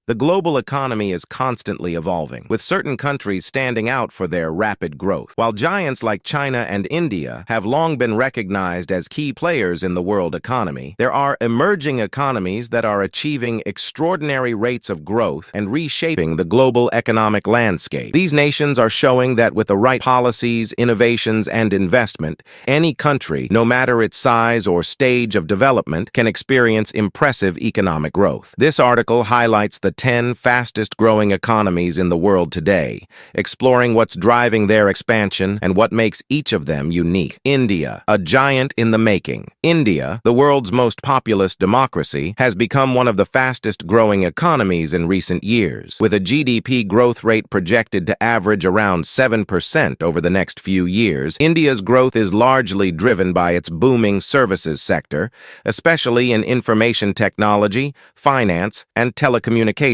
The global economy is constantly evolving, with certain countries standing out for their rapid growth. While giants like China and India have long been recognized as key players in the world economy, there are emerging economies that are achieving extraordinary rates of growth and reshaping the global economic landscape. These nations are showing that with the right policies, innovations, and investment, any country, no matter its size or stage of development, can experience impressive economic growth. This article highlights the 10 fastest-growing economies in the world today, exploring what's driving their expansion and what makes each of them unique. India, a giant in the making. India, the world's most populous democracy, has become one of the fastest-growing economies in recent years, with a GDP growth rate projected to average around 7% over the next few years. India's growth is largely driven by its booming services sector, especially in information technology, finance, and telecommunications.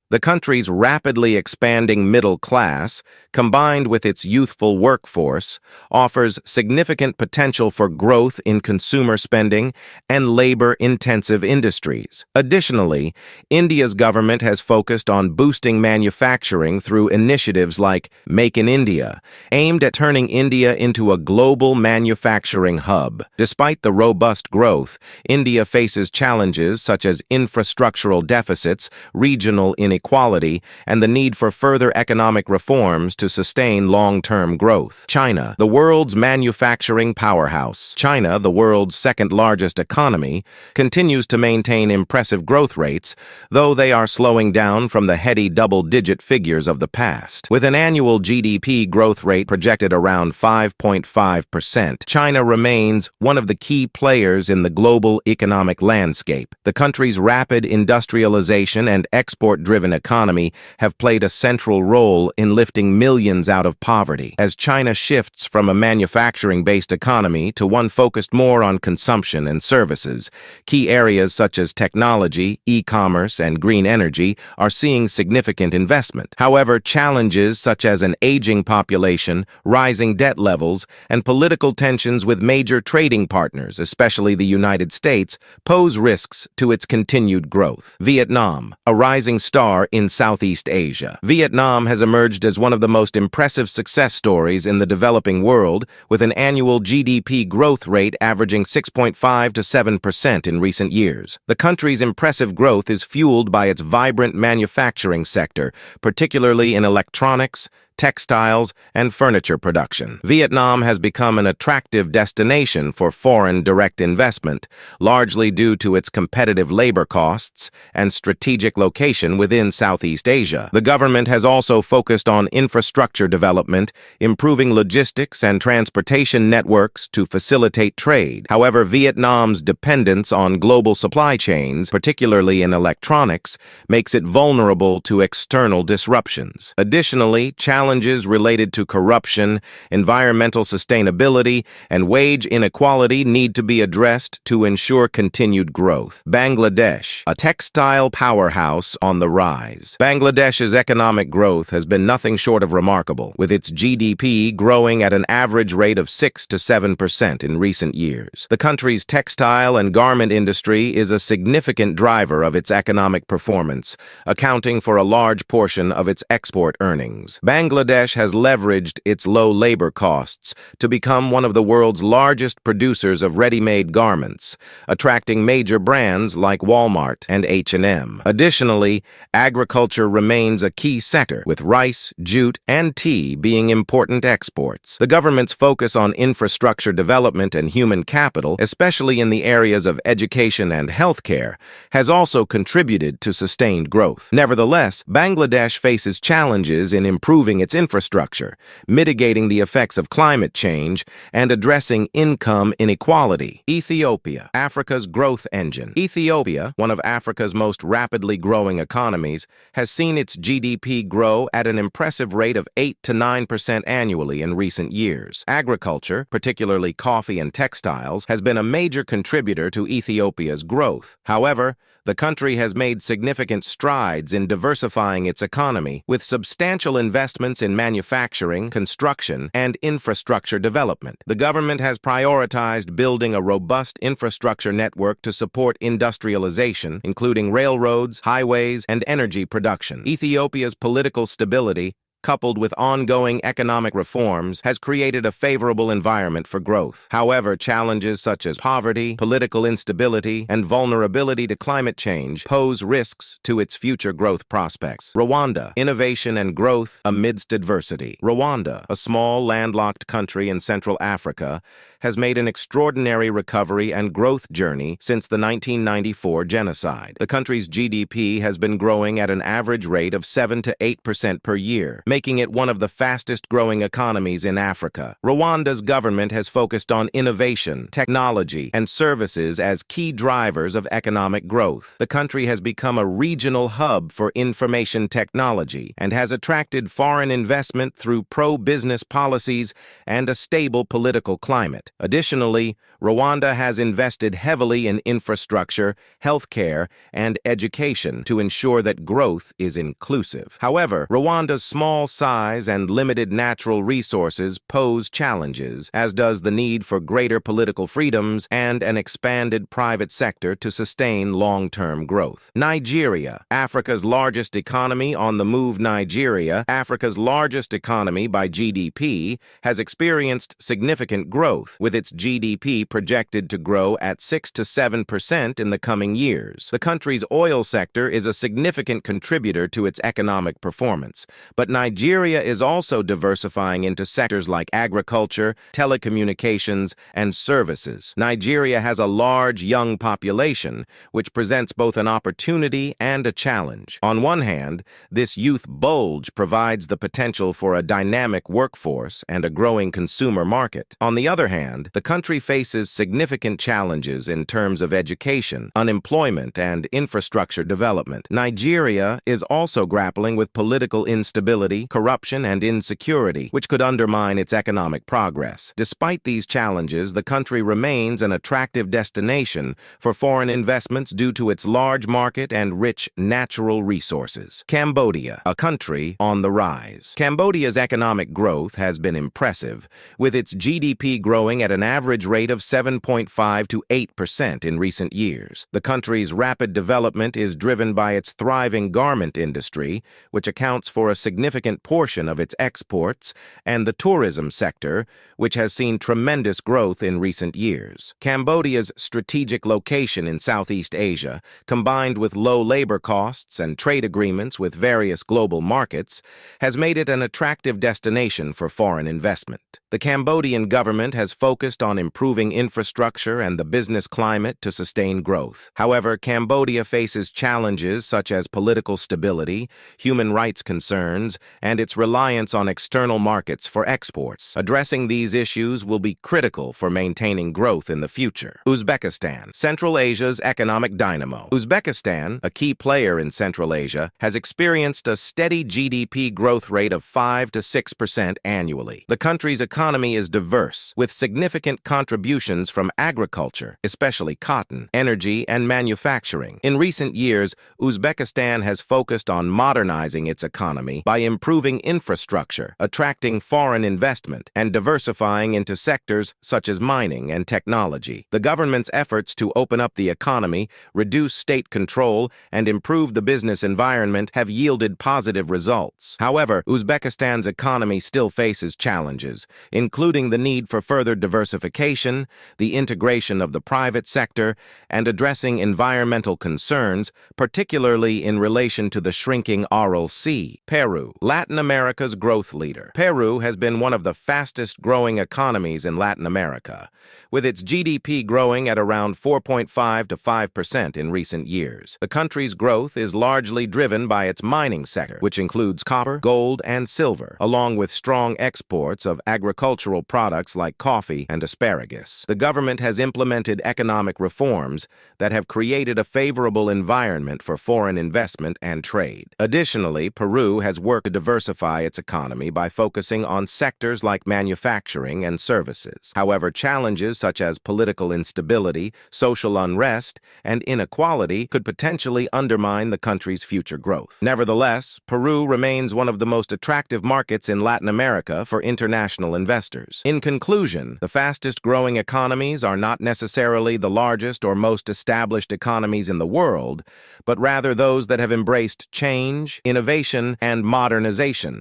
The country's rapidly expanding middle class, combined with its youthful workforce, offers significant potential for growth in consumer spending and labor-intensive industries. Additionally, India's government has focused on boosting manufacturing through initiatives like Make in India, aimed at turning India into a global manufacturing hub. Despite the robust growth, India faces challenges such as infrastructural deficits, regional inequality, and the need for further economic reforms to sustain long-term growth. China, the world's manufacturing powerhouse. China, the world's second-largest economy, continues to maintain impressive growth rates, though they are slowing down from the heady double-digit figures of the past. With an annual GDP growth rate projected around 5.5%, China remains one of the key players in the global economic landscape. The country's rapid industrialization and export-driven economy have played a central role in lifting millions out of poverty. As China shifts from a manufacturing-based economy to one focused more on consumption and services, key areas such as technology, e-commerce, and green energy are seeing significant investment. However, challenges such as an aging population, rising debt levels, and political tensions with major trading partners, especially the United States, pose risks to its continued growth. Vietnam, a rising star in Southeast Asia. Vietnam has emerged as one of the most impressive success stories in the developing world, with an annual GDP growth rate averaging 6.5 to 7% in recent years. The country's impressive growth is fueled by its vibrant manufacturing sector, particularly in electronics, textiles, and furniture production. Vietnam has become an attractive destination for foreign direct investment, largely due to its competitive labor costs and strategic location within Southeast Asia. The government has also focused on infrastructure development, improving logistics and transportation networks to facilitate trade. However, Vietnam's dependence on global supply chains, particularly in electronics, makes it vulnerable to external disruptions. Additionally, challenges related to corruption, environmental sustainability, and wage inequality need to be addressed to ensure continued growth. Bangladesh, a textile powerhouse on the rise. Bangladesh's economic growth has been nothing short of remarkable, with its GDP growing at an average rate of 6 to 7% in recent years. The country's textile and garment industry is a significant driver of its economic performance, accounting for a large portion of its export earnings. Bangladesh has leveraged its low labor costs to become one of the world's largest producers of ready-made garments, attracting major brands like Walmart and H&M. Additionally, agriculture remains a key sector, with rice, jute, and tea being important exports. The government's focus on infrastructure development and human capital, especially in the areas of education and healthcare, has also contributed to sustained growth. Nevertheless, Bangladesh faces challenges in improving its infrastructure, mitigating the effects of climate change, and addressing income inequality. Ethiopia, Africa's growth engine. Ethiopia, one of Africa's most rapidly growing economies, has seen its GDP grow at an impressive rate of 8 to 9% annually in recent years. Agriculture, particularly coffee and textiles, has been a major contributor to Ethiopia's growth. However, the country has made significant strides in diversifying its economy, with substantial investments investments in manufacturing, construction, and infrastructure development. The government has prioritized building a robust infrastructure network to support industrialization, including railroads, highways, and energy production. Ethiopia's political stability, coupled with ongoing economic reforms, has created a favorable environment for growth. However, challenges such as poverty, political instability, and vulnerability to climate change pose risks to its future growth prospects. Rwanda, innovation and growth amidst adversity. Rwanda, a small landlocked country in Central Africa, has made an extraordinary recovery and growth journey since the 1994 genocide. The country's GDP has been growing at an average rate of 7 to 8% per year, making it one of the fastest-growing economies in Africa. Rwanda's government has focused on innovation, technology, and services as key drivers of economic growth. The country has become a regional hub for information technology and has attracted foreign investment through pro-business policies and a stable political climate. Additionally, Rwanda has invested heavily in infrastructure, healthcare, and education to ensure that growth is inclusive. However, Rwanda's small size and limited natural resources pose challenges, as does the need for greater political freedoms and an expanded private sector to sustain long-term growth. Nigeria, Africa's largest economy on the move. Nigeria, Africa's largest economy by GDP, has experienced significant growth, with its GDP projected to grow at 6 to 7% in the coming years. The country's oil sector is a significant contributor to its economic performance, but Nigeria is also diversifying into sectors like agriculture, telecommunications, and services. Nigeria has a large young population, which presents both an opportunity and a challenge. On one hand, this youth bulge provides the potential for a dynamic workforce and a growing consumer market. On the other hand, the country faces significant challenges in terms of education, unemployment, and infrastructure development. Nigeria is also grappling with political instability, corruption, and insecurity, which could undermine its economic progress. Despite these challenges, the country remains an attractive destination for foreign investments due to its large market and rich natural resources. Cambodia, a country on the rise. Cambodia's economic growth has been impressive, with its GDP growing at an average rate of 7.5 to 8% in recent years. The country's rapid development is driven by its thriving garment industry, which accounts for a significant portion of its exports, and the tourism sector, which has seen tremendous growth in recent years. Cambodia's strategic location in Southeast Asia, combined with low labor costs and trade agreements with various global markets, has made it an attractive destination for foreign investment. The Cambodian government has focused on improving infrastructure and the business climate to sustain growth. However, Cambodia faces challenges such as political stability, human rights concerns, and its reliance on external markets for exports. Addressing these issues will be critical for maintaining growth in the future. Uzbekistan, Central Asia's economic dynamo. Uzbekistan, a key player in Central Asia, has experienced a steady GDP growth rate of 5 to 6% annually. The country's economy is diverse, with significant contributions from agriculture, especially cotton, energy, and manufacturing. In recent years, Uzbekistan has focused on modernizing its economy by improving infrastructure, attracting foreign investment, and diversifying into sectors such as mining and technology. The government's efforts to open up the economy, reduce state control, and improve the business environment have yielded positive results. However, Uzbekistan's economy still faces challenges, including the need for further diversification, the integration of the private sector, and addressing environmental concerns, particularly in relation to the shrinking Aral Sea. Peru, Latin America's growth leader. Peru has been one of the fastest-growing economies in Latin America, with its GDP growing at around 4.5 to 5% in recent years. The country's growth is largely driven by its mining sector, which includes copper, gold, and silver, along with strong exports of agricultural products like coffee and asparagus. The government has implemented economic reforms that have created a favorable environment for foreign investment and trade. Additionally, Peru has worked to diversify its economy by focusing on sectors like manufacturing and services. However, challenges such as political instability, social unrest, and inequality could potentially undermine the country's future growth. Nevertheless, Peru remains one of the most attractive markets in Latin America for international investors. In conclusion, the fastest-growing economies are not necessarily the largest or most established economies in the world, but rather those that have embraced change, innovation, and modernization.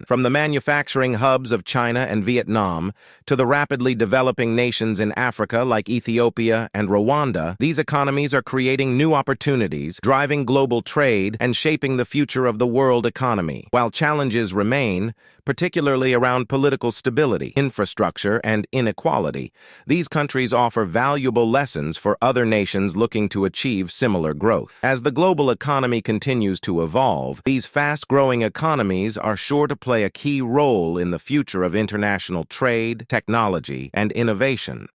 From the manufacturing hubs of China and Vietnam to the rapidly developing nations in Africa like Ethiopia and Rwanda, these economies are creating new opportunities, driving global trade, and shaping the future of the world economy. While challenges remain, particularly around political stability, infrastructure, and inequality, these countries offer valuable lessons for other nations looking to achieve similar growth. As the global economy continues to evolve, these fast-growing economies are sure to play a key role in the future of international trade, technology, and innovation.